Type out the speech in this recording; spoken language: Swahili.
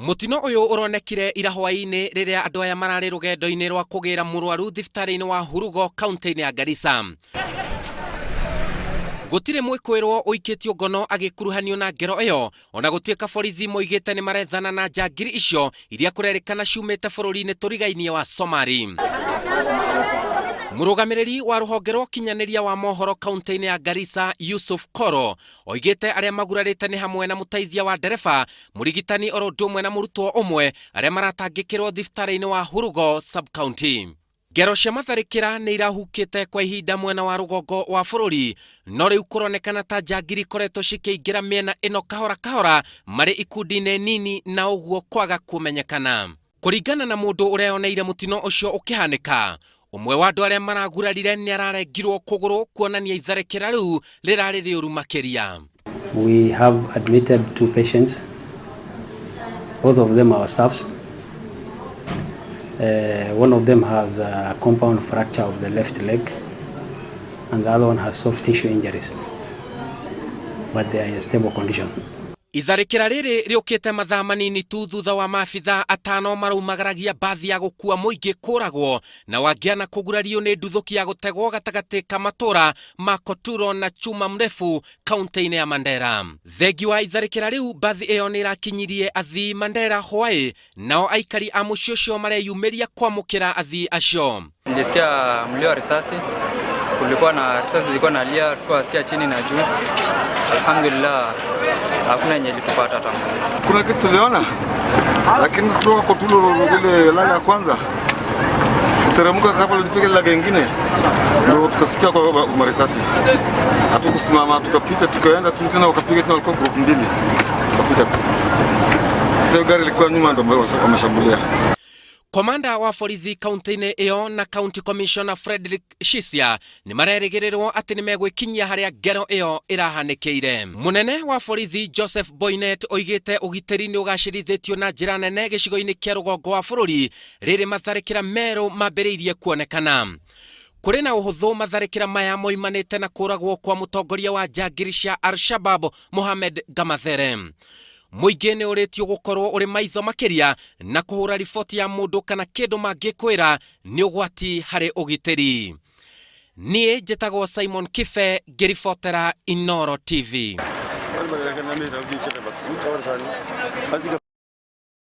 Mutino uyu uronekire ira hwaini riria andu aya marari rugendo-ini rwa kugira murwaru thibitarĩ-inĩ wa Kuuragwo kaunti-inĩ ya Garissa. Gutire mwikuirwo uikitio ngono agikuruhanio na ngero iyo, ona gutieka borithi moigite ni marethana na njangiri icio iria kurerikana ciumite bururi-ini turigainie wa Somali. Murugamiriri wa ruhonge rwa kinyaniria wa mohoro kaunti-inĩ ya Garissa Yusuf Koro oigite aria magurarite ni hamwe na muteithia wa Dereba, murigitani oro ndumwe na murutwo umwe aria maratangikirwo thibitarĩ-inĩ wa Kuuragwo sub county. Ngero cia Itharikira ni irahukite kwa ihinda mwena wa rugongo wa bururi, no riu kuronekana ta njangiri koretwo cikiingira miena ino kahora kahora mari ikundi-ini nini na uguo kwaga kumenyekana. Kuringana na mundu ureoneire mutino ucio ukihanika, umwe wa andu aria maragurarire ni ararengirwo kuguru kuonania Itharikira riu rirari riuru makiria. We have admitted 2 patients. Both of them are staffs. One of them has a compound fracture of the left leg, and the other one has soft tissue injuries, but they are in stable condition. Itharikira riri riukite mathaa manini tu thutha wa ma-abithaa atano maraumagaragia bathi ya gukuua muingi kuuragwo na wangiana kugurario ni nduthuki ya gutegwo gatagati ka matura ma Koturo na Chuma Mrefu kaunti-ini ya Mandera. Thengi wa Itharikira riu bathi iyo ni irakinyirie athii Mandera hwai, nao aikari a mucii ucio mareyumiria kwamukira athii acio. Nilisikia mlio wa risasi, kulikuwa na risasi zilikuwa nalia, tukasikia chini na juu. Alhamdulillah, hakuna yenye ilipata hata mmoja. Kuna kitu tuliona, lakini kutoka Koturo ile laga ya kwanza kuteremka kabla tufike laga nyingine ndio tukasikia kwa marisasi. Hatukusimama, tukapita, tukaenda tena wakapiga tena, walikuwa group mbili. Tukapita. Sasa gari ilikuwa nyuma ndio wameshambulia. Komanda wa borithi kaunti-ini iyo na county commissioner Frederick Shisia ni marerĩgĩrĩrwo ati ni megwikinyia haria ngero iyo irahanĩkĩire. Munene wa borithi Joseph Boynet oigite ugitĩri ni ugacirithĩtio na njĩra nene gĩcigo-inĩ kĩa rugongo wa bũrũri rĩrĩ matharĩkĩra merũ mambĩrĩirie kuonekana. Kuri na uhuthu matharĩkĩra maya moimanĩte na kuuragwo kwa mũtongoria wa njangiri cia Alshabaab Mohamed Gamathere. Muingi ni uritio gukorwo uri maitho makiria na kuhura riboti ya mundu kana kindu mangikwira ni ugwati hari ugitiri. Nie njitagwo Simon Kife, ngiribotera Inooro TV.